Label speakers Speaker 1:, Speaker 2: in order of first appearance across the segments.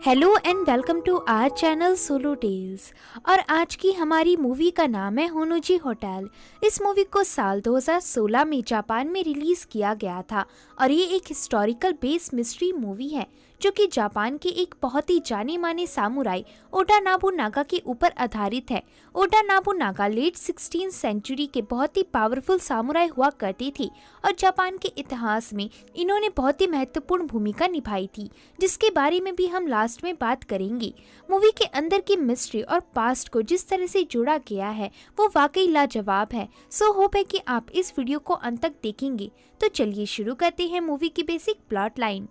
Speaker 1: Hello and welcome to our channel Solo Tales. और आज की हमारी मूवी का नाम है होनोजी होटल। इस मूवी को साल 2016 में जापान में रिलीज किया गया था और ये एक हिस्टोरिकल बेस्ड मिस्ट्री मूवी है जो कि जापान के एक बहुत ही जाने माने सामुराई ओडा नोबुनागा के ऊपर आधारित है। Voda Nobunaga late 16th century के बहुत ही पावरफुल सामुराई हुआ करती थी और जापान के इतिहास में इन्होंने बहुत ही महत्वपूर्ण भूमिका निभाई थी, जिसके बारे में भी हम लास्ट में बात करेंगे। मूवी के अंदर की मिस्ट्री और पास्ट को जिस तरह से जोड़ा गया है वो वाकई लाजवाब है। सो होप है कि आप इस वीडियो को अंत तक देखेंगे। तो चलिए शुरू करते हैं मूवी की बेसिक प्लॉट लाइन।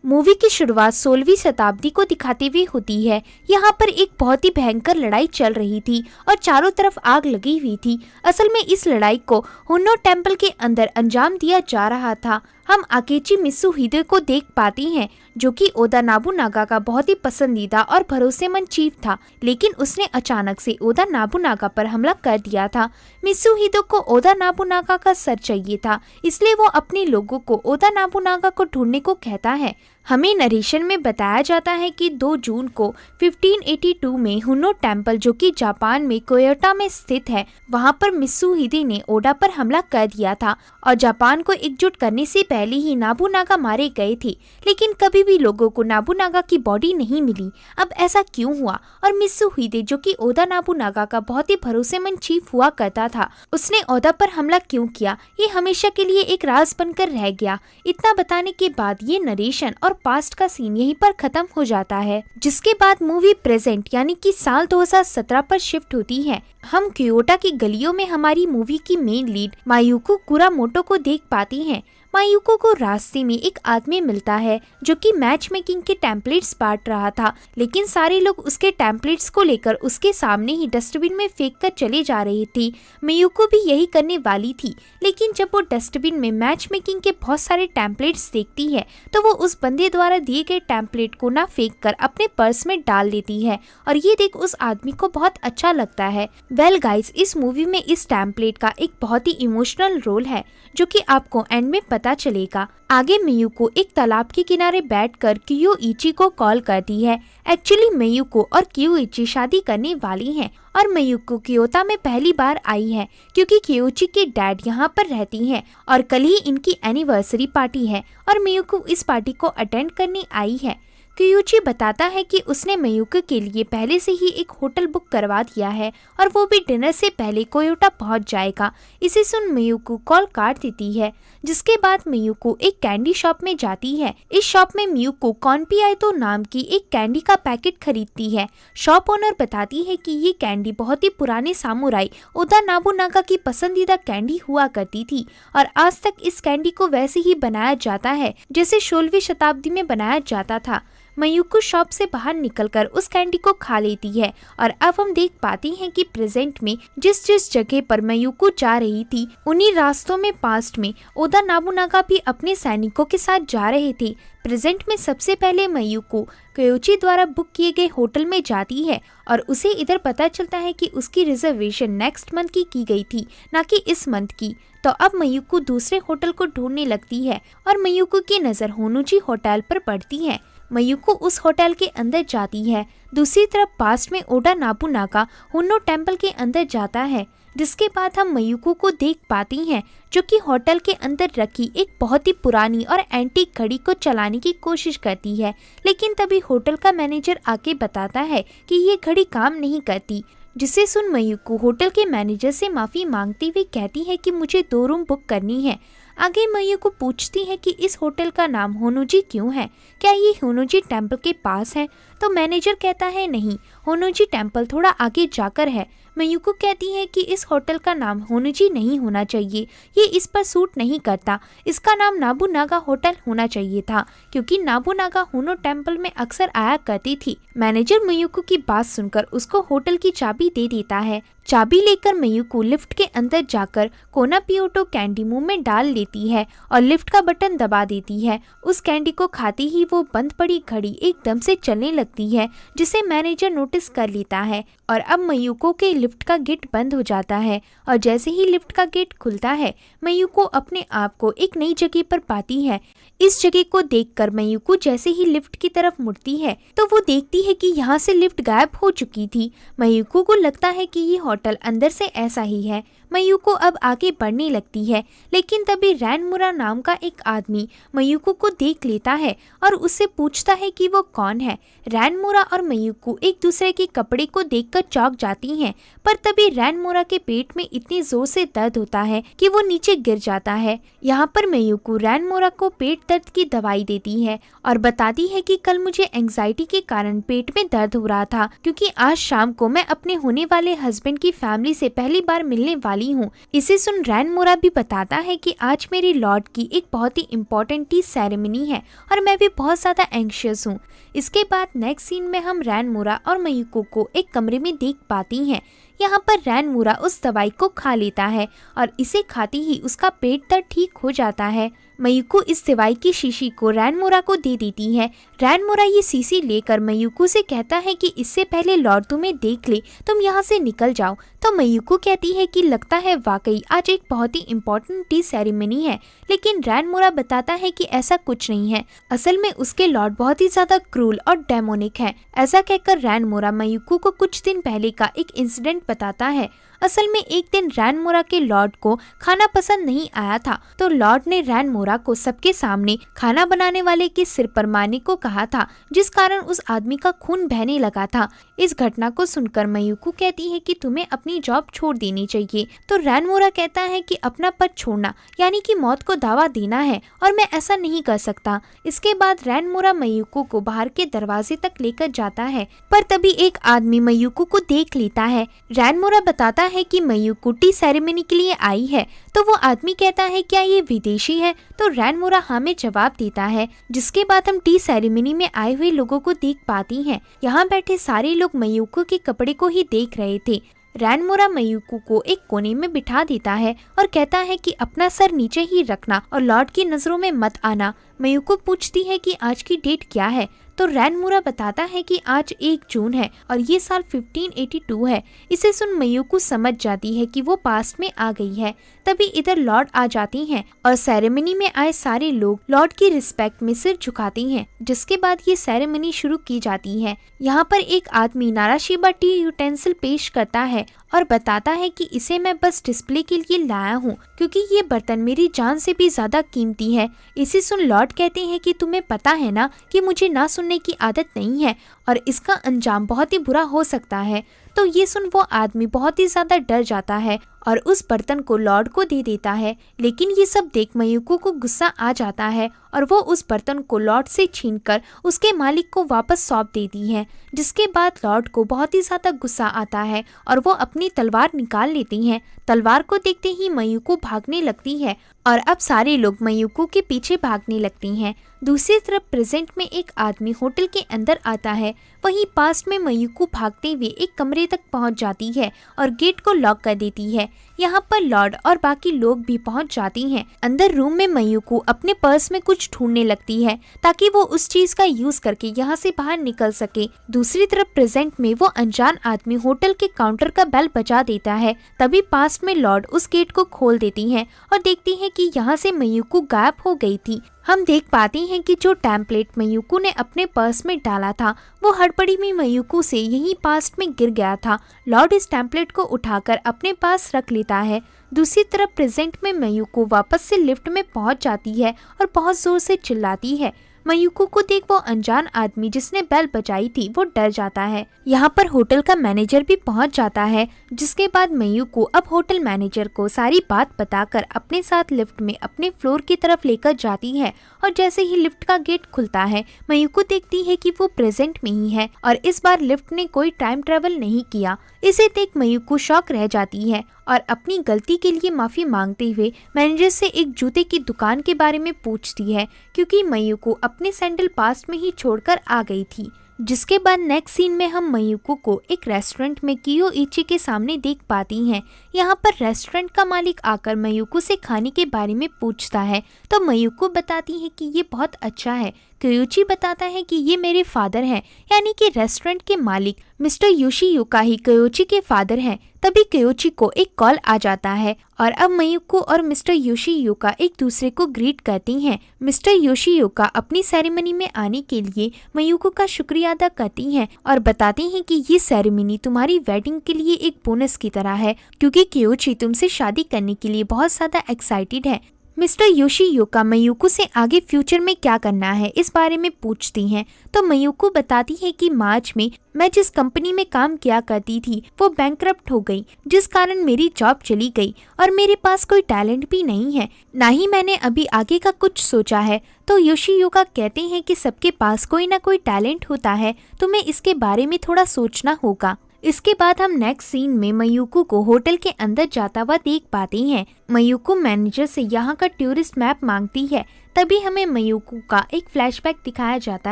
Speaker 1: मूवी की शुरुआत 16वीं शताब्दी को दिखाते हुए होती है। यहाँ पर एक बहुत ही भयंकर लड़ाई चल रही थी और चारों तरफ आग लगी हुई थी। असल में इस लड़ाई को हुन्नो टेम्पल के अंदर अंजाम दिया जा रहा था। हम आकेची मित्सुहिदे को देख पाते हैं जो कि ओदा नोबुनागा का बहुत ही पसंदीदा और भरोसेमंद चीफ था, लेकिन उसने अचानक से ओदा नोबुनागा पर हमला कर दिया था। मित्सुहिदे को ओदा नोबुनागा का सर चाहिए था, इसलिए वो अपने लोगों को ओदा नोबुनागा को ढूंढने को कहता है। हमें नरेशन में बताया जाता है कि 2 जून को 1582 में हुन्नो टेम्पल जो कि जापान में क्योटो में स्थित है, वहाँ पर मित्सुहिदे ने ओडा पर हमला कर दिया था और जापान को एकजुट करने से पहले ही नोबुनागा मारे गए थे, लेकिन कभी भी लोगों को नोबुनागा की बॉडी नहीं मिली। अब ऐसा क्यों हुआ? और मित्सुहिदे जो कि ओदा नोबुनागा का बहुत ही भरोसेमंद चीफ हुआ करता था, उसने ओदा पर हमला क्यों किया, ये हमेशा के लिए एक राज बनकर रह गया। इतना बताने के बाद ये नरेशन और पास्ट का सीन यहीं पर खत्म हो जाता है, जिसके बाद मूवी प्रेजेंट यानी कि साल 2017 पर शिफ्ट होती है। हम क्योटो की गलियों में हमारी मूवी की मेन लीड मायुको कुरामोटो को देख पाते हैं। मायुको को रास्ते में एक आदमी मिलता है जो कि मैच मेकिंग के टेम्पलेट्स बांट रहा था, लेकिन सारे लोग उसके टेम्पलेट्स को लेकर उसके सामने ही डस्टबिन में फेंक कर चले जा रहे थे। मायुको भी यही करने वाली थी, लेकिन जब वो डस्टबिन में मैच मेकिंग के बहुत सारे टेम्पलेट्स देखती है तो वो उस बंदे द्वारा दिए गए टेम्पलेट को ना फेंक कर अपने पर्स में डाल देती है और ये देख उस आदमी को बहुत अच्छा लगता है। वेल गाइस, इस मूवी में इस टेम्पलेट का एक बहुत ही इमोशनल रोल है जो कि आपको एंड में पता चलेगा। आगे मायुको एक तालाब के किनारे बैठकर कियोइची को कॉल करती है। एक्चुअली मायुको और कियोइची शादी करने वाली हैं और मायुको क्योटो में पहली बार आई है क्योंकि कियोइची के डैड यहाँ पर रहती हैं और कल ही इनकी एनिवर्सरी पार्टी है और मायुको इस पार्टी को अटेंड करने आई है। कियोइची बताता है कि उसने मायुको के लिए पहले से ही एक होटल बुक करवा दिया है और वो भी डिनर से पहले क्योटो पहुंच जाएगा। इसे सुन मायुको कॉल काट देती है, जिसके बाद मायुको एक कैंडी शॉप में जाती है। इस शॉप में मायुको कॉनपियातो नाम की एक कैंडी का पैकेट खरीदती है। शॉप ओनर बताती है कि ये कैंडी बहुत ही पुराने सामुराई ओदा नोबुनागा की पसंदीदा कैंडी हुआ करती थी और आज तक इस कैंडी को वैसे ही बनाया जाता है जैसे 16वीं शताब्दी में बनाया जाता था। मायुको शॉप से बाहर निकलकर उस कैंडी को खा लेती है और अब हम देख पाते हैं कि प्रेजेंट में जिस जिस जगह पर मायुको जा रही थी उन्हीं रास्तों में पास्ट में ओदा नोबुनागा भी अपने सैनिकों के साथ जा रहे थे। प्रेजेंट में सबसे पहले मायुको कियोइची द्वारा बुक किए गए होटल में जाती है और उसे इधर पता चलता है कि उसकी रिजर्वेशन नेक्स्ट मंथ की गई थी, ना कि इस मंथ की। तो अब मायुको दूसरे होटल को ढूंढने लगती है और मायुको की नज़र होनोजी होटल पर पड़ती है। मायुको उस होटल के अंदर जाती है। दूसरी तरफ पास्ट में ओडा नोबुनागा हुन्नो टेम्पल के अंदर जाता है, जिसके बाद हम मायुको को देख पाती हैं जो कि होटल के अंदर रखी एक बहुत ही पुरानी और एंटीक घड़ी को चलाने की कोशिश करती है, लेकिन तभी होटल का मैनेजर आके बताता है कि ये घड़ी काम नहीं करती। जिसे सुन मायुको होटल के मैनेजर से माफ़ी मांगती हुई कहती है कि मुझे 2 रूम बुक करनी है। आगे मायुको पूछती है कि इस होटल का नाम होनोजी क्यों है, क्या ये होनोजी टेम्पल के पास है? तो मैनेजर कहता है नहीं, होनोजी टेम्पल थोड़ा आगे जाकर है। मायुको कहती है कि इस होटल का नाम होनोजी नहीं होना चाहिए, ये इस पर सूट नहीं करता, इसका नाम नोबुनागा होटल होना चाहिए था क्योंकि नोबुनागा हुन्नो टेम्पल में अक्सर आया करती थी। मैनेजर मायुको की बात सुनकर उसको होटल की चाबी दे देता है। चाबी लेकर मायुको लिफ्ट के अंदर जाकर कोनापियोटो कैंडी मुंह में डाल लेती है और लिफ्ट का बटन दबा देती है। उस कैंडी को खाते ही वो बंद पड़ी घड़ी एकदम से चलने लगती है, जिसे मैनेजर नोटिस कर लेता है और अब मायुको के लिफ्ट का गेट बंद हो जाता है और जैसे ही लिफ्ट का गेट खुलता है मायुको अपने आप को एक नई जगह पर पाती है। इस जगह को देखकर मयुको जैसे ही लिफ्ट की तरफ मुड़ती है तो वो देखती है कि यहाँ से लिफ्ट गायब हो चुकी थी। मयुको को लगता है कि ये होटल अंदर से ऐसा ही है। मयुको अब आगे बढ़ने लगती है, लेकिन तभी रैनमुरा नाम का एक आदमी मयुको को देख लेता है और उससे पूछता है कि वो कौन है। रैनमुरा और मयुको एक दूसरे के कपड़े को देखकर चौंक जाती हैं, पर तभी रैनमुरा के पेट में इतनी जोर से दर्द होता है कि वो नीचे गिर जाता है। यहाँ पर मयुको रैनमुरा को पेट दर्द की दवाई देती है और बताती है कि कल मुझे एंजाइटी के कारण पेट में दर्द हो रहा था, क्योंकि आज शाम को मैं अपने होने वाले हस्बैंड की फैमिली से पहली बार मिलने वाली हूँ। इसे सुन रैनमुरा भी बताता है कि आज मेरे लॉर्ड की एक बहुत ही इम्पोर्टेंट टी सेरेमनी है और मैं भी बहुत ज्यादा एंग्शियस हूँ। इसके बाद नेक्स्ट सीन में हम रैनमुरा और मयुको को एक कमरे में देख पाती हैं। यहाँ पर रैनमुरा उस दवाई को खा लेता है और इसे खाते ही उसका पेट दर्द ठीक हो जाता है। मयुको इस दवाई की शीशी को रैनमुरा को दे देती है। रैनमुरा ये शीशी लेकर मयुको से कहता है कि इससे पहले लॉर्ड तुम्हें देख ले, तुम यहाँ से निकल जाओ। तो मयुको कहती है कि लगता है वाकई आज एक बहुत ही इम्पोर्टेंट टी सेरेमनी है, लेकिन रैनमुरा बताता है कि ऐसा कुछ नहीं है। असल में उसके लॉर्ड बहुत ही ज्यादा क्रूल और डेमोनिक है। ऐसा कहकर रैनमुरा मयुको को कुछ दिन पहले का एक इंसिडेंट बताता है। असल में एक दिन रैनमुरा के लॉर्ड को खाना पसंद नहीं आया था, तो लॉर्ड ने रैनमुरा को सबके सामने खाना बनाने वाले के सिर पर मारने को कहा था, जिस कारण उस आदमी का खून बहने लगा था। इस घटना को सुनकर मयुको कहती है कि तुम्हें अपनी जॉब छोड़ देनी चाहिए। तो रैनमुरा कहता है कि अपना पद छोड़ना यानी कि मौत को दावा देना है और मैं ऐसा नहीं कर सकता। इसके बाद रैनमुरा मयुको को बाहर के दरवाजे तक लेकर जाता है, पर तभी एक आदमी मयुको को देख लेता है। रैनमुरा बताता है कि मयुको टी सेरेमनी के लिए आई है, तो वो आदमी कहता है क्या ये विदेशी है? तो रैनमुरा हाँ में जवाब देता है। जिसके बाद हम टी सेरेमनी में आए हुए लोगों को देख पाती हैं। यहाँ बैठे सारे लोग मयुको के कपड़े को ही देख रहे थे। रैनमुरा मयुको को एक कोने में बिठा देता है और कहता है कि अपना सर नीचे ही रखना और लॉर्ड की नजरों में मत आना। मयुको पूछती है कि आज की डेट क्या है, तो रैनमुरा बताता है कि आज 1 जून है और ये साल 1582 है। इसे सुन मयुको समझ जाती है कि वो पास्ट में आ गई है। तभी इधर लॉर्ड आ जाती हैं और सेरेमनी में आए सारे लोग लॉर्ड की रिस्पेक्ट में सिर झुकाती हैं। जिसके बाद ये सेरेमनी शुरू की जाती है। यहाँ पर एक आदमी नाराशिबा टी यूटेंसिल पेश करता है और बताता है कि इसे मैं बस डिस्प्ले के लिए लाया हूँ, क्योंकि ये बर्तन मेरी जान से भी ज्यादा कीमती है। इसे सुन लॉर्ड कहते हैं कि तुम्हें पता है ना कि मुझे ना सुनने की आदत नहीं है और इसका अंजाम बहुत ही बुरा हो सकता है। तो ये सुन वो आदमी बहुत ही ज्यादा डर जाता है और उस बर्तन को लॉर्ड को दे देता है। लेकिन ये सब देख मयुको को गुस्सा आ जाता है और वो उस बर्तन को लॉर्ड से छीनकर उसके मालिक को वापस सौंप देती है। जिसके बाद लॉर्ड को बहुत ही ज्यादा गुस्सा आता है और वो अपनी तलवार निकाल लेती हैं। तलवार को देखते ही मयुको भागने लगती है और अब सारे लोग मयुको के पीछे भागने लगती हैं। दूसरी तरफ प्रेजेंट में एक आदमी होटल के अंदर आता है। वहीं पास में मयुको भागते हुए एक कमरे तक पहुंच जाती है और गेट को लॉक कर देती है। यहाँ पर लॉर्ड और बाकी लोग भी पहुंच जाती हैं। अंदर रूम में मयुको अपने पर्स में कुछ ढूंढने लगती है ताकि वो उस चीज का यूज करके यहाँ से बाहर निकल सके। दूसरी तरफ प्रेजेंट में वो अनजान आदमी होटल के काउंटर का बेल बजा देता है। तभी पास में लॉर्ड उस गेट को खोल देती हैं और देखती हैं कि यहाँ से मयुको गायब हो गई थी। हम देख पाते हैं कि जो टेम्पलेट मयुको ने अपने पर्स में डाला था वो हड़बड़ी में मयुको से यहीं पास में गिर गया था। लॉर्ड इस टेम्पलेट को उठाकर अपने पास रख लेता है। दूसरी तरफ प्रेजेंट में मयुको वापस से लिफ्ट में पहुंच जाती है और बहुत जोर से चिल्लाती है। मयुको को देख वो अनजान आदमी जिसने बेल बजाई थी वो डर जाता है। यहाँ पर होटल का मैनेजर भी पहुँच जाता है। जिसके बाद मयुको अब होटल मैनेजर को सारी बात बताकर अपने साथ लिफ्ट में अपने फ्लोर की तरफ लेकर जाती है और जैसे ही लिफ्ट का गेट खुलता है मयुको देखती है कि वो प्रेजेंट में ही है और इस बार लिफ्ट ने कोई टाइम ट्रेवल नहीं किया। इसे देख मयुको शॉक रह जाती है और अपनी गलती के लिए माफी मांगते हुए मैनेजर से एक जूते की दुकान के बारे में पूछती है, क्योंकि मयुको अपने सैंडल पास में ही छोड़कर आ गई थी। जिसके बाद नेक्स्ट सीन में हम मयुको को एक रेस्टोरेंट में कियोइची के सामने देख पाती हैं। यहाँ पर रेस्टोरेंट का मालिक आकर मयुको से खाने के बारे में पूछता है तो मयुको बताती है कि ये बहुत अच्छा है क्योची बताता है कि ये मेरे फादर हैं, यानी कि रेस्टोरेंट के मालिक मिस्टर योशियुका ही क्योची के फादर हैं। तभी क्योची को एक कॉल आ जाता है और अब मयुको और मिस्टर योशियुका एक दूसरे को ग्रीट करती हैं। मिस्टर योशियुका अपनी सेरेमनी में आने के लिए मयुको का शुक्रिया अदा करती हैं और बताती हैं कि ये सेरेमनी तुम्हारी वेडिंग के लिए एक बोनस की तरह है, क्योंकि क्योची तुमसे शादी करने के लिए बहुत ज्यादा एक्साइटेड है। मिस्टर योशियुका मयुको से आगे फ्यूचर में क्या करना है इस बारे में पूछती हैं, तो मयुको बताती है कि मार्च में मैं जिस कंपनी में काम किया करती थी वो बैंकरप्ट हो गई, जिस कारण मेरी जॉब चली गई और मेरे पास कोई टैलेंट भी नहीं है, ना ही मैंने अभी आगे का कुछ सोचा है। तो योशियुका कहते हैं कि सबके पास कोई ना कोई टैलेंट होता है, तुम्हें इसके बारे में थोड़ा सोचना होगा। इसके बाद हम नेक्स्ट सीन में मयुको को होटल के अंदर जाता हुआ देख पाते हैं। मयुको मैनेजर से यहाँ का टूरिस्ट मैप मांगती है। तभी हमें मयुको का एक फ्लैशबैक दिखाया जाता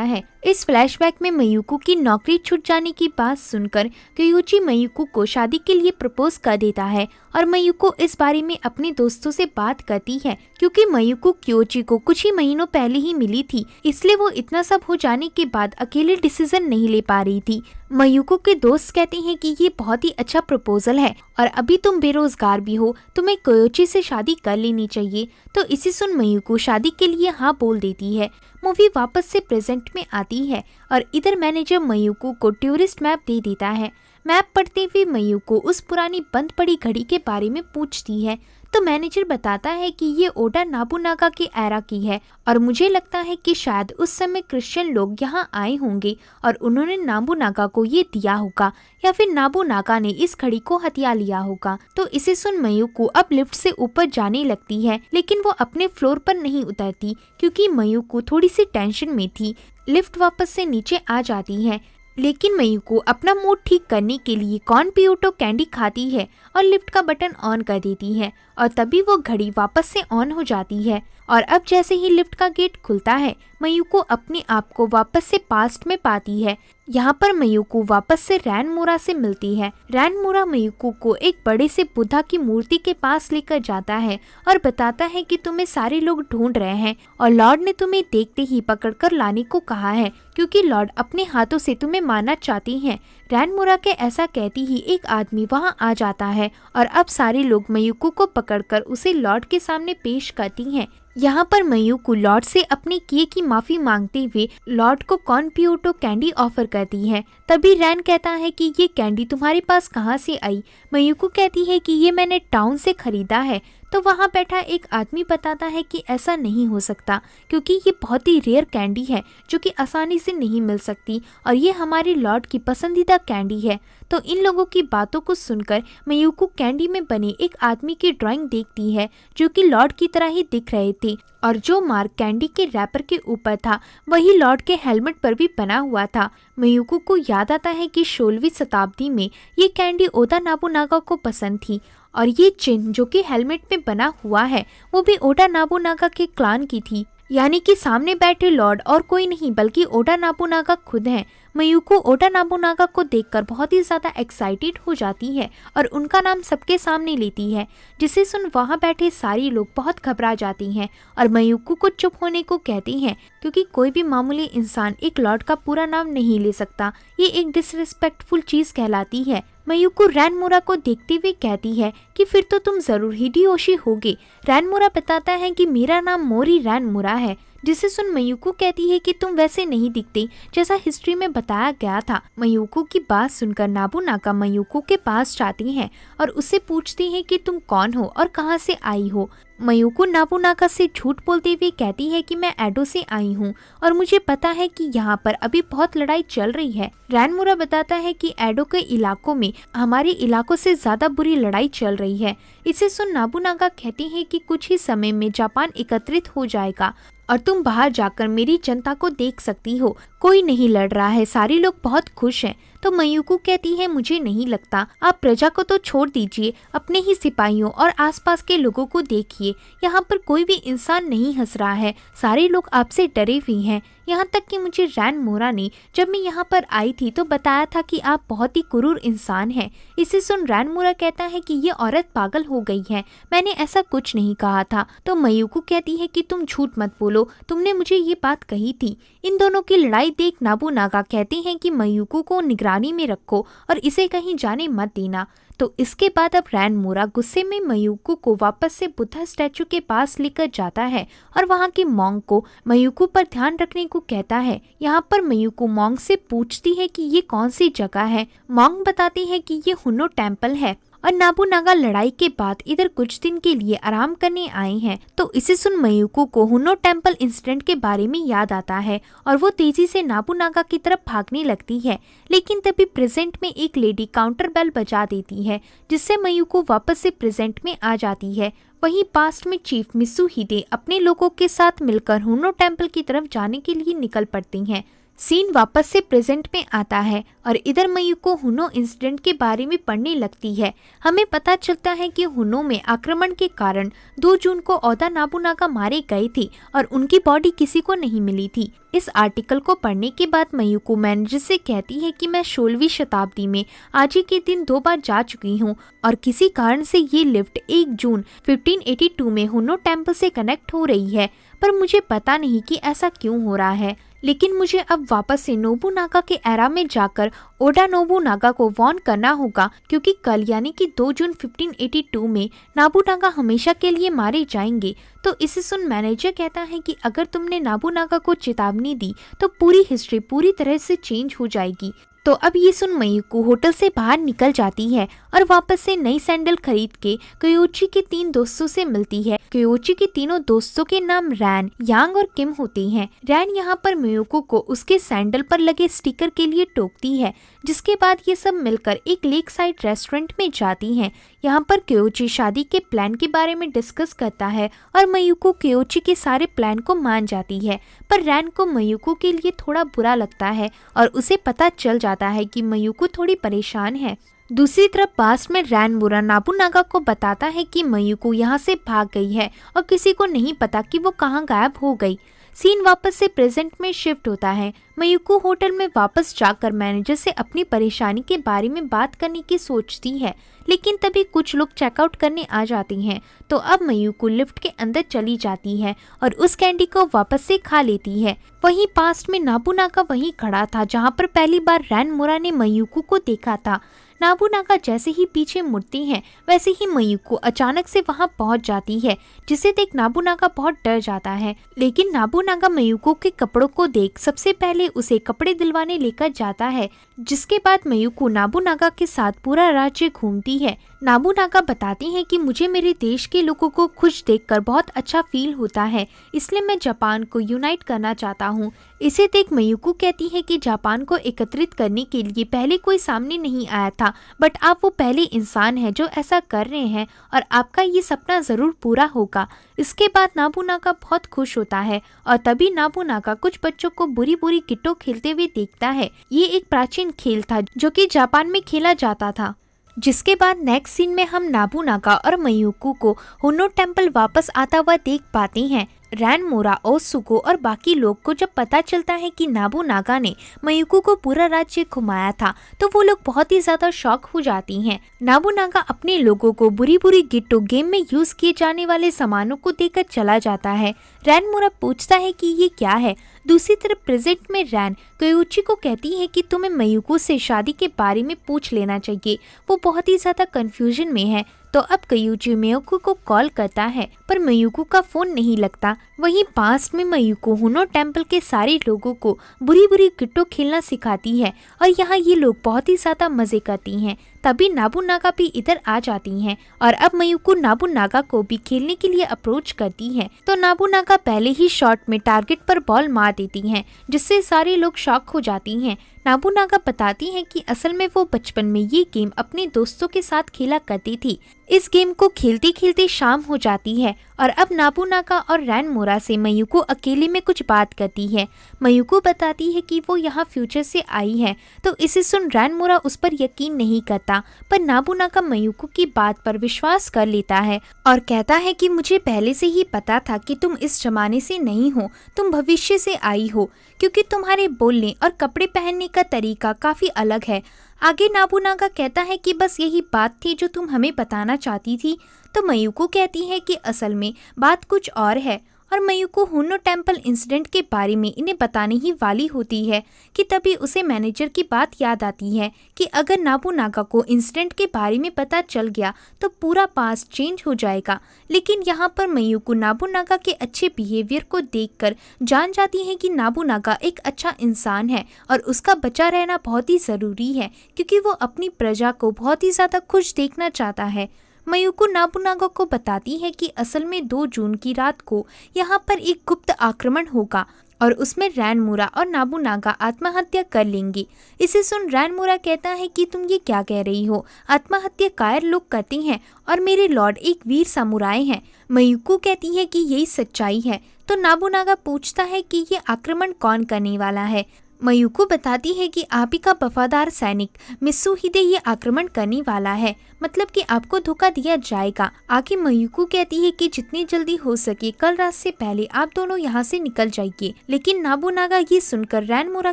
Speaker 1: है। इस फ्लैशबैक में मयुको की नौकरी छूट जाने की बात सुनकर क्योची मयुको को शादी के लिए प्रपोज कर देता है और मयुको इस बारे में अपने दोस्तों से बात करती है, क्योंकि मयुको क्योची को कुछ ही महीनों पहले ही मिली थी, इसलिए वो इतना सब हो जाने के बाद अकेले डिसीजन नहीं ले पा रही थी। मयुको के दोस्त कहते हैं कि ये बहुत ही अच्छा प्रपोजल है और अभी तुम बेरोजगार भी हो, तुम्हें क्योची से शादी कर लेनी चाहिए। तो इसे सुन मयुको शादी के लिए हाँ बोल देती है। मूवी वापस से प्रेजेंट में आती है और इधर मैनेजर मयुको को टूरिस्ट मैप दे देता है। मैप पढ़ते हुए मयुको उस पुरानी बंद पड़ी घड़ी के बारे में पूछती है, तो मैनेजर बताता है कि ये ओडा नाबुनागा की एरा की है और मुझे लगता है कि शायद उस समय क्रिश्चियन लोग यहाँ आए होंगे और उन्होंने नाबुनागा को ये दिया होगा या फिर नाबुनागा ने इस घड़ी को हथिया लिया होगा। तो इसे सुन मयुको अब लिफ्ट से ऊपर जाने लगती है, लेकिन वो अपने फ्लोर पर नहीं उतरती क्योंकि मयुको थोड़ी सी टेंशन में थी। लिफ्ट वापस से नीचे आ जाती है, लेकिन मयुको अपना मूड ठीक करने के लिए कॉर्न पियोटो कैंडी खाती है और लिफ्ट का बटन ऑन कर देती है और तभी वो घड़ी वापस से ऑन हो जाती है। और अब जैसे ही लिफ्ट का गेट खुलता है मयुको अपने आप को वापस से पास्ट में पाती है। यहाँ पर मयुको वापस से रैनमुरा से मिलती है। रैनमुरा मयुको को एक बड़े से बुद्धा की मूर्ति के पास लेकर जाता है और बताता है कि तुम्हें सारे लोग ढूंढ रहे हैं और लॉर्ड ने तुम्हें देखते ही पकड़कर लाने को कहा है, क्योंकि लॉर्ड अपने हाथों से तुम्हें मारना चाहती हैं। रैनमुरा के ऐसा कहती ही एक आदमी वहाँ आ जाता है और अब सारे लोग मयुको को पकड़कर उसे लॉर्ड के सामने पेश करती हैं। यहाँ पर मयुको लॉर्ड से अपने किए की माफी मांगते हुए लॉर्ड को कॉर्न पियोटो कैंडी ऑफर करती है। तभी रैन कहता है कि ये कैंडी तुम्हारे पास कहाँ से आई। मयुको कहती है कि ये मैंने टाउन से खरीदा है। तो वहाँ बैठा एक आदमी बताता है कि ऐसा नहीं हो सकता, क्योंकि ये बहुत ही रेयर कैंडी है जो कि आसानी से नहीं मिल सकती और ये हमारे लॉर्ड की पसंदीदा कैंडी है। तो इन लोगों की बातों को सुनकर मयुको कैंडी में बने एक आदमी की ड्राइंग देखती है जो कि लॉर्ड की तरह ही दिख रहे थे और जो मार्क कैंडी के रैपर के ऊपर था वही लॉर्ड के हेलमेट पर भी बना हुआ था। मयुको को याद आता है कि 16वीं शताब्दी में ये कैंडी ओदा नाबुनागा को पसंद थी और ये चिन्ह जो कि हेलमेट में बना हुआ है वो भी ओडा नाबुनागा के क्लान की थी, यानी कि सामने बैठे लॉर्ड और कोई नहीं बल्कि ओडा नाबुनागा खुद हैं। मयुको ओडा नाबुनागा को देखकर बहुत ही ज्यादा एक्साइटेड हो जाती है और उनका नाम सबके सामने लेती है, जिसे सुन वहाँ बैठे सारे लोग बहुत घबरा जाती हैं और मयुको को चुप होने को कहती हैं, क्योंकि कोई भी मामूली इंसान एक लॉर्ड का पूरा नाम नहीं ले सकता, ये एक डिसरिस्पेक्टफुल चीज कहलाती है। मयुको रैनमुरा को देखते हुए कहती है कि फिर तो तुम जरूर हिडेयोशी होगे। रैनमुरा बताता है कि मेरा नाम मोरी रैनमुरा है, जिसे सुन मयुको कहती है कि तुम वैसे नहीं दिखते जैसा हिस्ट्री में बताया गया था। मयुको की बात सुनकर नाबुनागा मयुको के पास जाती हैं और उससे पूछती हैं कि तुम कौन हो और कहाँ से आई हो। मयुको नाबुनागा से झूठ बोलते हुए कहती है कि मैं एडो से आई हूँ और मुझे पता है कि यहाँ पर अभी बहुत लड़ाई चल रही है। रैनमुरा बताता है कि एडो के इलाकों में हमारे इलाकों से ज्यादा बुरी लड़ाई चल रही है। इसे सुन नाबुनागा कहती है कि कुछ ही समय में जापान एकत्रित हो जाएगा और तुम बाहर जाकर मेरी जनता को देख सकती हो। कोई नहीं लड़ रहा है, सारे लोग बहुत खुश हैं। तो मयुको कहती है मुझे नहीं लगता, आप प्रजा को तो छोड़ दीजिए, अपने ही सिपाहियों और आसपास के लोगों को देखिए, यहाँ पर कोई भी इंसान नहीं हंस रहा है, सारे लोग आपसे डरे हुए हैं। यहाँ तक कि मुझे रैन मोरा ने जब मैं यहाँ पर आई थी तो बताया था कि आप बहुत ही क्रूर इंसान हैं। इसे सुन रैन मोरा कहता है कि ये औरत पागल हो गई है, मैंने ऐसा कुछ नहीं कहा था। तो मयूको कहती है कि तुम झूठ मत बोलो, तुमने मुझे ये बात कही थी। इन दोनों की लड़ाई देख नाबुनागा कहते हैं कि मयूको को निगरानी में रखो और इसे कहीं जाने मत देना। तो इसके बाद अब रैन मोरा गुस्से में मयूको को वापस से बुद्धा स्टैचू के पास लेकर जाता है और वहाँ के मॉन्क को मयूको पर ध्यान रखने को कहता है। यहाँ पर मयूको मॉन्क से पूछती है कि ये कौन सी जगह है। मॉन्क बताती है कि ये हुनो टेम्पल है और नाबुनागा लड़ाई के बाद इधर कुछ दिन के लिए आराम करने आए हैं। तो इसे सुन मयूको को हुनो टेम्पल इंसिडेंट के बारे में याद आता है और वो तेजी से नाबुनागा की तरफ भागने लगती है। लेकिन तभी प्रेजेंट में एक लेडी काउंटर बेल बजा देती है, जिससे मयूको वापस से प्रेजेंट में आ जाती है। वहीं पास्ट में चीफ मित्सुहिदे अपने लोगों के साथ मिलकर हुनो टेम्पल की तरफ जाने के लिए निकल पड़ती हैं। सीन वापस से प्रेजेंट में आता है और इधर मयूको हुनो इंसिडेंट के बारे में पढ़ने लगती है। हमें पता चलता है कि हुनो में आक्रमण के कारण 2 जून को ओदा नाबुनागा मारे गए थे और उनकी बॉडी किसी को नहीं मिली थी। इस आर्टिकल को पढ़ने के बाद मयूको मैनेजर से कहती है कि मैं 16वीं शताब्दी में आज ही के दिन 2 बार जा चुकी हूँ और किसी कारण से ये लिफ्ट 1 जून 1582 में हुनो टेम्पल से कनेक्ट हो रही है, पर मुझे पता नहीं कि ऐसा क्यों हो रहा है। लेकिन मुझे अब वापस से नोबुनागा के एरा में जाकर ओडा नोबुनागा को वार्न करना होगा, क्योंकि कल यानी कि 2 जून 1582 में नाबुनागा हमेशा के लिए मारे जाएंगे। तो इसे सुन मैनेजर कहता है कि अगर तुमने नाबुनागा को चेतावनी दी तो पूरी हिस्ट्री पूरी तरह से चेंज हो जाएगी। तो अब ये सुन मयूको होटल से बाहर निकल जाती है और वापस से नई सैंडल खरीद के क्योची के 3 दोस्तों से मिलती है। क्योची के तीनों दोस्तों के नाम रैन, यांग और किम होते हैं। रैन यहाँ पर मयूको को उसके सैंडल पर लगे स्टिकर के लिए टोकती है, जिसके बाद ये सब मिलकर एक लेक साइड रेस्टोरेंट में जाती हैं। यहाँ पर क्योची शादी के प्लान के बारे में डिस्कस करता है और मयूको क्योची के सारे प्लान को मान जाती है, पर रैन को मयूको के लिए थोड़ा बुरा लगता है और उसे पता चल जाता है कि मयूको थोड़ी परेशान है। दूसरी तरफ पास्ट में रैन मोरा नाबुनागा को बताता है कि मयूको यहाँ से भाग गई है और किसी को नहीं पता कि वो कहाँ गायब हो गई। सीन वापस से प्रेजेंट में शिफ्ट होता है। मयूको होटल में वापस जाकर मैनेजर से अपनी परेशानी के बारे में बात करने की सोचती है, लेकिन तभी कुछ लोग चेकआउट करने आ जाते हैं। तो अब मयूको लिफ्ट के अंदर चली जाती है और उस कैंडी को वापस से खा लेती है। वहीं पास्ट में नाबुनागा वहीं खड़ा था जहाँ पर पहली बार रैन मोरा ने मयूको को देखा था। नाबुनागा जैसे ही पीछे मुड़ती हैं, वैसे ही मयूको अचानक से वहां पहुंच जाती है, जिसे देख नाबुनागा बहुत डर जाता है। लेकिन नाबुनागा मयूको के कपड़ों को देख सबसे पहले उसे कपड़े दिलवाने लेकर जाता है, जिसके बाद मयूको नाबुनागा के साथ पूरा राज्य घूमती है। नाबुनागा बताती हैं कि मुझे मेरे देश के लोगों को खुश देखकर बहुत अच्छा फील होता है, इसलिए मैं जापान को यूनाइट करना चाहता हूँ। इसे देख मयूको कहती है कि जापान को एकत्रित करने के लिए पहले कोई सामने नहीं आया था, बट आप वो पहले इंसान हैं जो ऐसा कर रहे हैं और आपका ये सपना जरूर पूरा होगा। इसके बाद नाबुनागा बहुत खुश होता है और तभी नाबुनागा कुछ बच्चों को बुरी बुरी किट्टो खेलते हुए देखता है। ये एक प्राचीन खेल था जो कि जापान में खेला जाता था। जिसके बाद नेक्स्ट सीन में हम नाबुनागा और मयूको को हुनो टेम्पल वापस आता हुआ देख पाते हैं। रैन मोरा, ओसुको और बाकी लोग को जब पता चलता है कि नाबुनागा ने मयूको को पूरा राज्य घुमाया था, तो वो लोग बहुत ही ज्यादा शॉक हो जाती हैं। नाबुनागा अपने लोगों को बुरी बुरी गिट्टो गेम में यूज किए जाने वाले सामानों को देकर चला जाता है। रैन मोरा पूछता है कि ये क्या है। दूसरी तरफ प्रेजेंट में रैन क्योची को कहती है कि तुम्हें मयूको से शादी के बारे में पूछ लेना चाहिए, वो बहुत ही ज्यादा कंफ्यूजन में है। तो अब क्योची मयूको को कॉल करता है, पर मयूको का फोन नहीं लगता। वहीं पास्ट में मयूको हुनो टेम्पल के सारे लोगों को बुरी बुरी गिट्टो खेलना सिखाती है और यहाँ ये लोग बहुत ही ज्यादा मजे करती हैं। तभी नाबुनागा भी इधर आ जाती हैं और अब मयूको नाबुनागा को भी खेलने के लिए अप्रोच करती है। तो नाबुनागा पहले ही शॉट में टारगेट पर बॉल मार देती हैं, जिससे सारे लोग शॉक हो जाती हैं। नाबुनागा बताती हैं कि असल में वो बचपन में ये गेम अपने दोस्तों के साथ खेला करती थी। इस गेम को खेलते खेलते शाम हो जाती है और अब नाबुनागा और रैन मोरा से मयूको अकेले में कुछ बात करती है। मयूको बताती है कि वो यहाँ फ्यूचर से आई है, तो इसे सुन रैन मोरा उस पर यकीन नहीं करता, पर नाबुनागा मयूको की बात पर विश्वास कर लेता है और कहता है कि मुझे पहले से ही पता था कि तुम इस जमाने से नहीं हो, तुम भविष्य से आई हो, क्योंकि तुम्हारे बोलने और कपड़े पहनने का तरीका काफ़ी अलग है। आगे नाबूनागा कहता है कि बस यही बात थी जो तुम हमें बताना चाहती थी। तो मयुको कहती है कि असल में बात कुछ और है, और मयुको हुनो टेम्पल इंसिडेंट के बारे में इन्हें बताने ही वाली होती है कि तभी उसे मैनेजर की बात याद आती है कि अगर नाबूनागा को इंसिडेंट के बारे में पता चल गया तो पूरा पास्ट चेंज हो जाएगा। लेकिन यहाँ पर मयुको नाबूनागा के अच्छे बिहेवियर को देखकर जान जाती है कि नाबूनागा एक अच्छा इंसान है और उसका बचा रहना बहुत ही ज़रूरी है, क्योंकि वो अपनी प्रजा को बहुत ही ज़्यादा खुश देखना चाहता है। मयुको नाबूनागा को बताती है कि असल में 2 जून की रात को यहाँ पर एक गुप्त आक्रमण होगा और उसमें रैनमुरा और नाबूनागा आत्महत्या कर लेंगे। इसे सुन रैनमुरा कहता है कि तुम ये क्या कह रही हो, आत्महत्या कायर लोग करते हैं और मेरे लॉर्ड एक वीर समुराय हैं। मयुको कहती है कि यही सच्चाई है। तो नाबूनागा पूछता है कि ये आक्रमण कौन करने वाला है। मयुको बताती है कि आप ही का वफादार सैनिक मित्सुहिदे ये आक्रमण करने वाला है, मतलब कि आपको धोखा दिया जाएगा। आगे मयुको कहती है कि जितनी जल्दी हो सके कल रात से पहले आप दोनों यहाँ से निकल जाइए। लेकिन नाबूनागा ये सुनकर रैनमुरा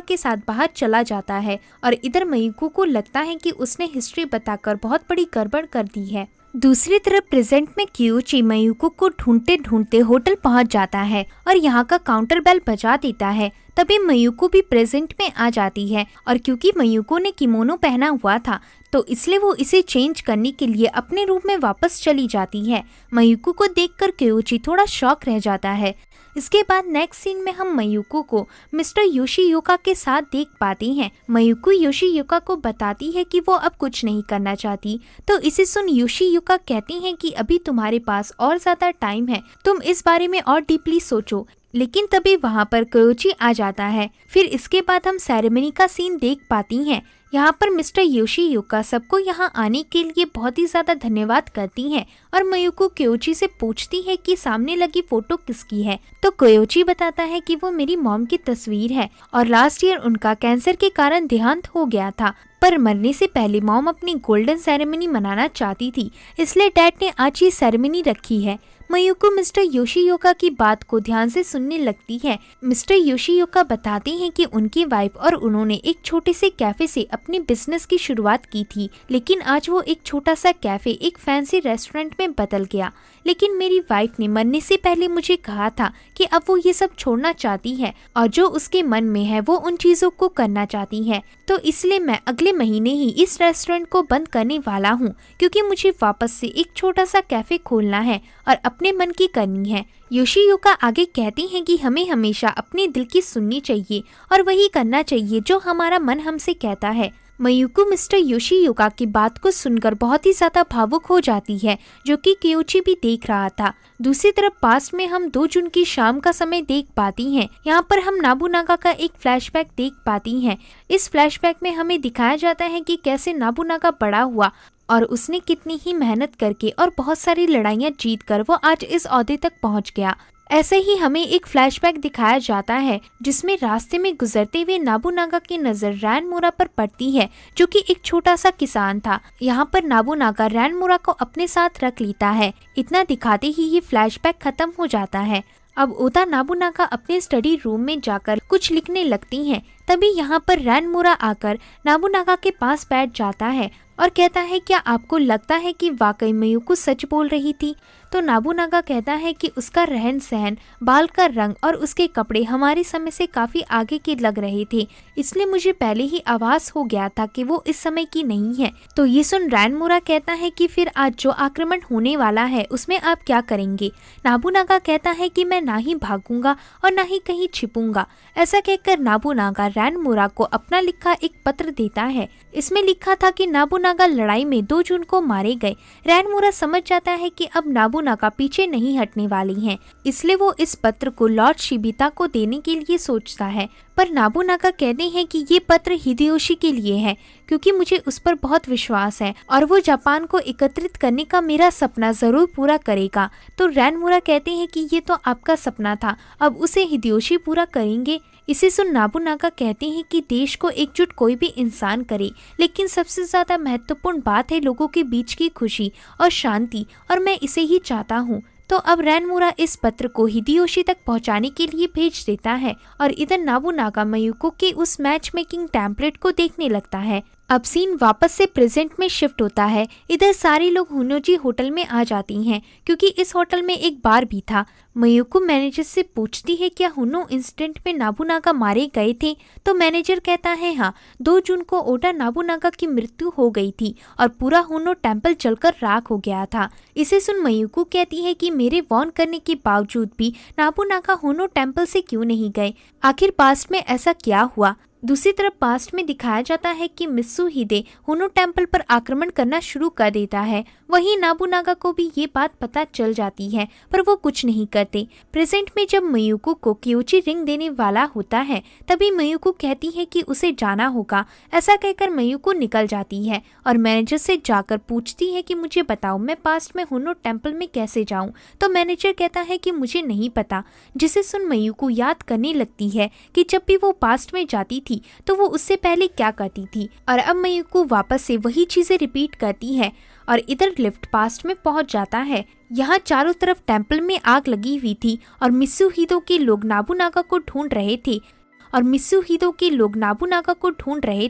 Speaker 1: के साथ बाहर चला जाता है और इधर मयुको को लगता है कि उसने हिस्ट्री बताकर बहुत बड़ी गड़बड़ कर दी है। दूसरी तरफ प्रेजेंट में कियोची मयुको को ढूंढते ढूंढते होटल पहुंच जाता है और यहाँ का काउंटर बेल बजा देता है। तभी मयुको भी प्रेजेंट में आ जाती है और क्योंकि मयुको ने किमोनो पहना हुआ था तो इसलिए वो इसे चेंज करने के लिए अपने रूम में वापस चली जाती है। मयुको को देखकर कियोची थोड़ा शॉक रह जाता है। इसके बाद नेक्स्ट सीन में हम मयुको को मिस्टर योशियुका के साथ देख पाते हैं। मयुको योशियुका को बताती है कि वो अब कुछ नहीं करना चाहती। तो इसे सुन योशियुका कहती हैं कि अभी तुम्हारे पास और ज़्यादा टाइम है, तुम इस बारे में और डीपली सोचो। लेकिन तभी वहाँ पर कियोची आ जाता है। फिर इसके बाद हम सेरेमनी का सीन देख पाती हैं। यहाँ पर मिस्टर योशियुका सबको यहाँ आने के लिए बहुत ही ज़्यादा धन्यवाद करती हैं और मयुको कियोची से पूछती है कि सामने लगी फोटो किसकी है। तो कियोची बताता है कि वो मेरी मॉम की तस्वीर है और लास्ट ईयर उनका कैंसर के कारण देहांत हो गया था, पर मरने से पहले मॉम अपनी गोल्डन सेरेमनी मनाना चाहती थी, इसलिए डैड ने आज ये सेरेमनी रखी है। मयुको मिस्टर योशियुका की बात को ध्यान से सुनने लगती है। मिस्टर योशियुका बताते हैं कि उनकी वाइफ और उन्होंने एक छोटे से कैफे से अपने बिजनेस की शुरुआत की थी, लेकिन आज वो एक छोटा सा कैफे एक फैंसी रेस्टोरेंट में बदल गया। लेकिन मेरी वाइफ ने मरने से पहले मुझे कहा था कि अब वो ये सब छोड़ना चाहती है और जो उसके मन में है वो उन चीज़ों को करना चाहती है। तो इसलिए मैं अगले महीने ही इस रेस्टोरेंट को बंद करने वाला हूँ, क्योंकि मुझे वापस से एक छोटा सा कैफे खोलना है और अपने मन की करनी है। योशियुका आगे कहती हैं कि हमें हमेशा अपने दिल की सुननी चाहिए और वही करना चाहिए जो हमारा मन हमसे कहता है। मयुको मिस्टर योशियुका की बात को सुनकर बहुत ही ज्यादा भावुक हो जाती है, जो कि कियोची भी देख रहा था। दूसरी तरफ पास्ट में हम 2 जून की शाम का समय देख पाती हैं। यहाँ पर हम नाबूनागा का एक फ्लैशबैक देख पाती हैं। इस फ्लैशबैक में हमें दिखाया जाता है कि कैसे नाबूनागा बड़ा हुआ और उसने कितनी ही मेहनत करके और बहुत सारी लड़ाइयाँ जीत कर वो आज इस ओहदे तक पहुँच गया। ऐसे ही हमें एक फ्लैशबैक दिखाया जाता है जिसमें रास्ते में गुजरते हुए नाबूनागा की नज़र रैनमुरा पर पड़ती है, जो कि एक छोटा सा किसान था। यहाँ पर नाबूनागा रैनमुरा को अपने साथ रख लेता है। इतना दिखाते ही ये फ्लैशबैक खत्म हो जाता है। अब ओदा नाबूनागा अपने स्टडी रूम में जाकर कुछ लिखने लगती हैं। तभी यहाँ पर रैनमुरा आकर नाबूनागा के पास बैठ जाता है और कहता है, क्या आपको लगता है कि वाकई मयुको सच बोल रही थी? तो नाबूनागा कहता है कि उसका रहन सहन, बाल का रंग और उसके कपड़े हमारे समय से काफ़ी आगे के लग रहे थे, इसलिए मुझे पहले ही आभास हो गया था कि वो इस समय की नहीं है। तो ये सुन रैनमुरा कहता है कि फिर आज जो आक्रमण होने वाला है उसमें आप क्या करेंगे? नाबूनागा कहता है कि मैं ना ही भागूंगा और ना ही कहीं छिपूंगा। ऐसा कहकर नाबूनागा रैनमुरा को अपना लिखा एक पत्र देता है। इसमें लिखा था कि नाबूनागा लड़ाई में 2 जून को मारे गए। रैनमुरा समझ जाता है कि अब नाबूनागा पीछे नहीं हटने वाली हैं, इसलिए वो इस पत्र को लॉर्ड शिबिता को देने के लिए सोचता है। पर नाबूनागा कहते हैं कि ये पत्र हिदेयोशी के लिए है, क्योंकि मुझे उस पर बहुत विश्वास है और वो जापान को एकत्रित करने का मेरा सपना जरूर पूरा करेगा। तो रैनमुरा कहते हैं कि ये तो आपका सपना था, अब उसे हिदेयोशी पूरा करेंगे। इसे सुन नाबूनागा कहते हैं कि देश को एकजुट कोई भी इंसान करे, लेकिन सबसे ज्यादा महत्वपूर्ण बात है लोगों के बीच की खुशी और शांति, और मैं इसे ही चाहता हूँ। तो अब रैनमुरा इस पत्र को हिदेयोशी तक पहुंचाने के लिए भेज देता है और इधर नोबुनागा मयुको के उस मैच मेकिंग टेम्पलेट को देखने लगता है। अब सीन वापस से प्रेजेंट में शिफ्ट होता है। इधर सारे लोग हुनोजी होटल में आ जाती हैं क्योंकि इस होटल में एक बार भी था। मयुको मैनेजर से पूछती है क्या हुनो इंसिडेंट में नोबुनागा मारे गए थे, तो मैनेजर कहता है हाँ, 2 जून को ओडा नोबुनागा की मृत्यु हो गई थी और पूरा हुनो टेम्पल जलकर राख हो गया था। इसे सुन मयुको कहती है कि मेरे वार्न करने के बावजूद भी नोबुनागा हुनो टेम्पल से क्यों नहीं गए, आखिर पास्ट में ऐसा क्या हुआ। दूसरी तरफ पास्ट में दिखाया जाता है कि मित्सुहिदे हुनो टेम्पल पर आक्रमण करना शुरू कर देता है। वहीं नोबुनागा को भी ये बात पता चल जाती है पर वो कुछ नहीं करते। प्रेजेंट में जब मयुको को क्योची रिंग देने वाला होता है तभी मयुको कहती है कि उसे जाना होगा। ऐसा कहकर मयुको निकल जाती है और मैनेजर से जाकर पूछती है कि मुझे बताओ मैं पास्ट में हुनो टेम्पल में कैसे जाऊं, तो मैनेजर कहता है कि मुझे नहीं पता। जिसे सुन मयुको याद करने लगती है कि जब भी वो पास्ट में जाती थी तो वो उससे पहले क्या करती थी और अब मयुको वापस से वही चीजें रिपीट करती है। और इधर लिफ्ट पास्ट में पहुंच जाता है। यहाँ चारों तरफ टेम्पल में आग लगी हुई थी और मित्सुहिदो के लोग नोबुनागा को ढूंढ रहे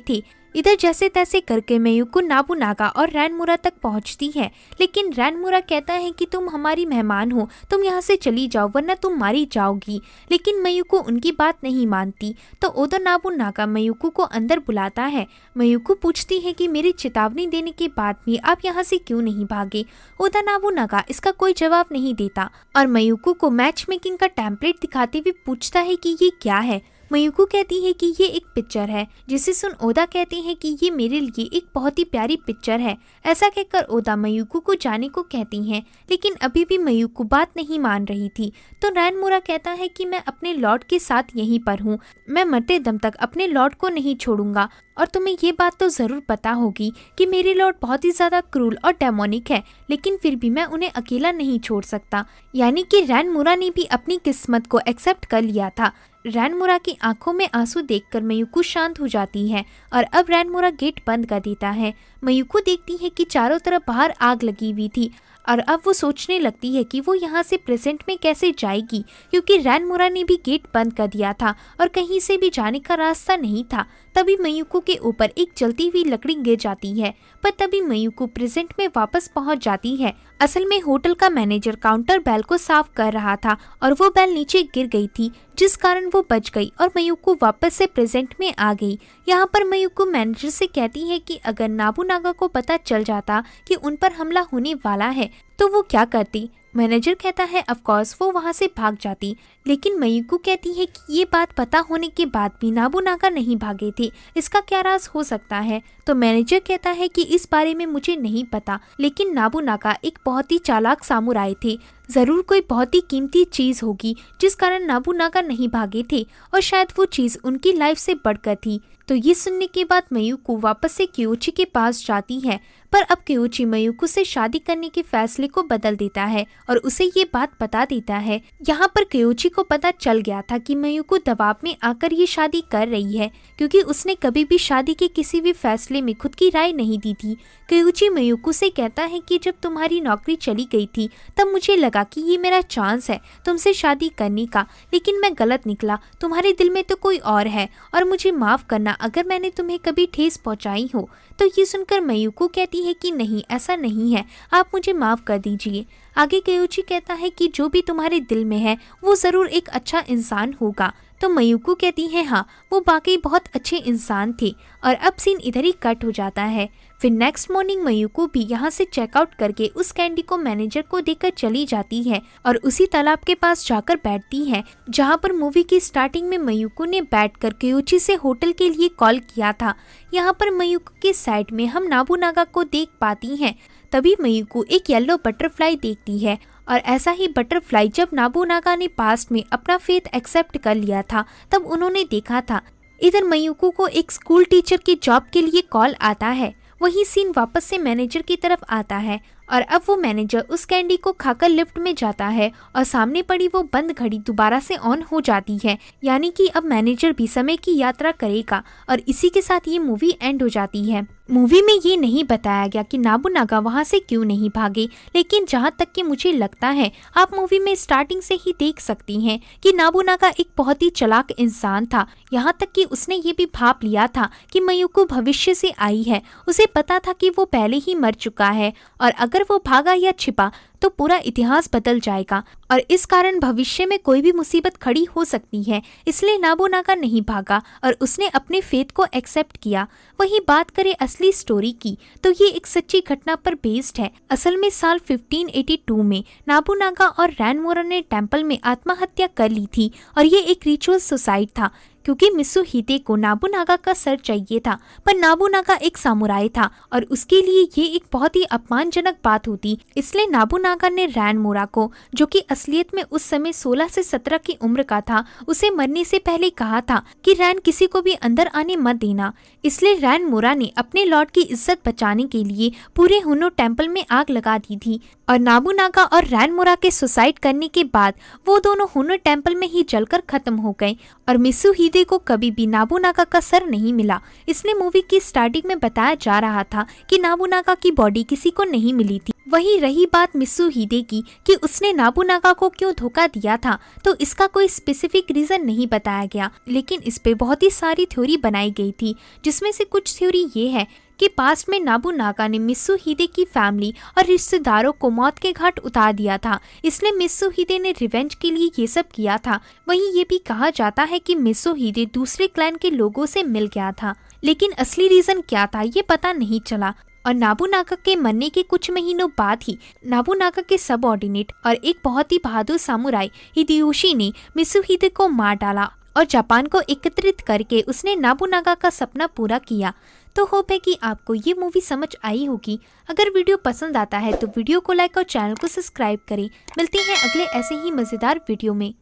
Speaker 1: थे। इधर जैसे तैसे करके मयुको नोबुनागा और रैनमुरा तक पहुंचती है, लेकिन रैनमुरा कहता है कि तुम हमारी मेहमान हो, तुम यहाँ से चली जाओ वरना तुम मारी जाओगी। लेकिन मयुको उनकी बात नहीं मानती तो ओदा नोबुनागा मयुको को अंदर बुलाता है। मयुको पूछती है कि मेरी चेतावनी देने के बाद भी आप यहाँ से क्यों नहीं भागे। ओदा नोबुनागा इसका कोई जवाब नहीं देता और मयुको को मैच मेकिंग का टेम्पलेट दिखाते हुए पूछता है कि ये क्या है। मयुको कहती है कि ये एक पिक्चर है, जिसे सुन ओदा कहते हैं कि ये मेरे लिए एक बहुत ही प्यारी पिक्चर है। ऐसा कहकर ओदा मयुको को जाने को कहती हैं, लेकिन अभी भी मयुको बात नहीं मान रही थी। तो रैनमुरा कहता है कि मैं अपने लॉर्ड के साथ यहीं पर हूँ, मैं मरते दम तक अपने लॉर्ड को नहीं छोड़ूंगा और तुम्हें ये बात तो जरूर पता होगी कि मेरे लॉर्ड बहुत ही ज्यादा क्रूल और डेमोनिक है, लेकिन फिर भी मैं उन्हें अकेला नहीं छोड़ सकता। यानी कि रैनमुरा ने भी अपनी किस्मत को एक्सेप्ट कर लिया था। रैनमुरा की आंखों में आंसू देखकर मयुको शांत हो जाती है और अब रैनमुरा गेट बंद कर देता है। मयुको देखती है कि चारों तरफ बाहर आग लगी हुई थी और अब वो सोचने लगती है कि वो यहाँ से प्रेजेंट में कैसे जाएगी, क्योंकि रैनमुरा ने भी गेट बंद कर दिया था और कहीं से भी जाने का रास्ता नहीं था। तभी मयुको के ऊपर एक जलती हुई लकड़ी गिर जाती है, पर तभी मयुको प्रेजेंट में वापस पहुंच जाती है। असल में होटल का मैनेजर काउंटर बेल को साफ कर रहा था और वो बेल नीचे गिर गई थी, जिस कारण वो बच गई और मयुको वापस से प्रेजेंट में आ गई। यहाँ पर मयुको मैनेजर से कहती है कि अगर नोबुनागा को पता चल जाता कि उन पर हमला होने वाला है तो वो क्या करती। मैनेजर कहता है ऑफ कोर्स वो वहाँ से भाग जाती, लेकिन मयुको कहती है कि ये बात पता होने के बाद भी नोबुनागा नहीं भागे थे, इसका क्या राज हो सकता है। तो मैनेजर कहता है कि इस बारे में मुझे नहीं पता, लेकिन नोबुनागा एक बहुत ही चालाक सामुराई थे, जरूर कोई बहुत ही कीमती चीज होगी जिस कारण नोबुनागा नहीं भागे थे और शायद वो चीज उनकी लाइफ से बढ़कर थी। तो ये सुनने के बाद मयुको वापस से क्योची के पास जाती है, पर अब क्योची मयुको से शादी करने के फैसले को बदल देता है और उसे ये बात बता देता है। यहाँ पर क्योची को पता चल गया था कि मयुको दबाव में आकर ये शादी कर रही है, क्योंकि उसने कभी भी शादी के किसी भी फैसले में खुद की राय नहीं दी थी। क्योची मयुको से कहता है कि जब तुम्हारी नौकरी चली गई थी तब मुझे लगा कि ये मेरा चांस है तुमसे शादी करने का, लेकिन मैं गलत निकला, तुम्हारे दिल में तो कोई और है और मुझे माफ करना अगर मैंने तुम्हें कभी ठेस पहुंचाई हो। तो ये सुनकर मयुको कहती है कि नहीं, ऐसा नहीं है, आप मुझे माफ कर दीजिए। आगे क्योची कहता है कि जो भी तुम्हारे दिल में है वो जरूर एक अच्छा इंसान होगा। तो मयुको कहती है हाँ, वो वाकई बहुत अच्छे इंसान थे। और अब सीन इधर ही कट हो जाता है। फिर नेक्स्ट मॉर्निंग मयुको भी यहाँ से चेकआउट करके उस कैंडी को मैनेजर को देकर चली जाती है और उसी तालाब के पास जाकर बैठती है जहाँ पर मूवी की स्टार्टिंग में मयुको ने बैठकर क्योची से होटल के लिए कॉल किया था। यहाँ पर मयुको के साइड में हम नोबुनागा को देख पाती हैं। तभी मयुको एक येलो बटरफ्लाई देखती है और ऐसा ही बटरफ्लाई जब नोबुनागा ने पास्ट में अपना फेथ एक्सेप्ट कर लिया था तब उन्होंने देखा था। इधर मयुको को एक स्कूल टीचर की जॉब के लिए कॉल आता है। वही सीन वापस से मैनेजर की तरफ आता है और अब वो मैनेजर उस कैंडी को खाकर लिफ्ट में जाता है और सामने पड़ी वो बंद घड़ी दोबारा से ऑन हो जाती है, यानी कि अब मैनेजर भी समय की यात्रा करेगा और इसी के साथ ये मूवी एंड हो जाती है। मूवी में ये नहीं बताया गया कि नाबुनागा वहाँ से क्यों नहीं भागे, लेकिन जहाँ तक कि मुझे लगता है आप मूवी में स्टार्टिंग से ही देख सकती हैं कि नाबुनागा एक बहुत ही चालाक इंसान था। यहाँ तक कि उसने ये भी भाप लिया था कि मयुको भविष्य से आई है। उसे पता था कि वो पहले ही मर चुका है और अगर वो भागा या छिपा तो पूरा इतिहास बदल जाएगा और इस कारण भविष्य में कोई भी मुसीबत खड़ी हो सकती है। इसलिए नाबुनागा नहीं भागा और उसने अपने फेथ को एक्सेप्ट किया। वही बात करें असली स्टोरी की तो ये एक सच्ची घटना पर बेस्ड है। असल में साल 1582 में नाबुनागा और रैनमोरा ने टेम्पल में आत्महत्या कर ली थी और ये एक रिचुअल सुसाइड था क्योंकि मित्सुहिदे को नाबुनागा का सर चाहिए था, पर नाबुनागा एक सामुराई था और उसके लिए ये एक बहुत ही अपमानजनक बात होती। इसलिए नाबुनागा ने रैनमोरा को, जो कि असलियत में उस समय 16 से 17 की उम्र का था, उसे मरने से पहले कहा था कि रैन किसी को भी अंदर आने मत देना। इसलिए रैनमोरा ने अपने लॉर्ड की इज्जत बचाने के लिए पूरे हुनो टेम्पल में आग लगा दी थी और नाबुनागा और रैनमोरा के सुसाइड करने के बाद वो दोनों हुनो टेम्पल में ही जलकर खत्म हो गए और मित्सुहिदे को कभी भी नाबुनागा का सर नहीं मिला। इसलिए मूवी की स्टार्टिंग में बताया जा रहा था कि नाबुनागा की बॉडी किसी को नहीं मिली थी। वही रही बात मित्सुहिदे की कि उसने नाबुनागा को क्यों धोखा दिया था, तो इसका कोई स्पेसिफिक रीजन नहीं बताया गया, लेकिन इस पे बहुत ही सारी थ्योरी बनाई गई थी, जिसमें से कुछ थ्योरी ये है कि पास्ट में नाबुनागा ने मित्सुहिदे की फैमिली और रिश्तेदारों को मौत के घाट उतार दिया था, इसलिए मित्सुहिदे ने रिवेंज के लिए ये सब किया था। वहीं ये भी कहा जाता है कि मित्सुहिदे दूसरे क्लैन के लोगों से मिल गया था, लेकिन असली रीजन क्या था ये पता नहीं चला। और नाबुनागा के मरने के कुछ महीनों बाद ही नाबुनागा के सबऑर्डिनेट और एक बहुत ही बहादुर सामुराई हिदेयोशी ने मित्सुहिदे को मार डाला और जापान को एकत्रित करके उसने नाबुनागा का सपना पूरा किया। तो होप है कि आपको ये मूवी समझ आई होगी। अगर वीडियो पसंद आता है तो वीडियो को लाइक और चैनल को सब्सक्राइब करें। मिलते हैं अगले ऐसे ही मज़ेदार वीडियो में।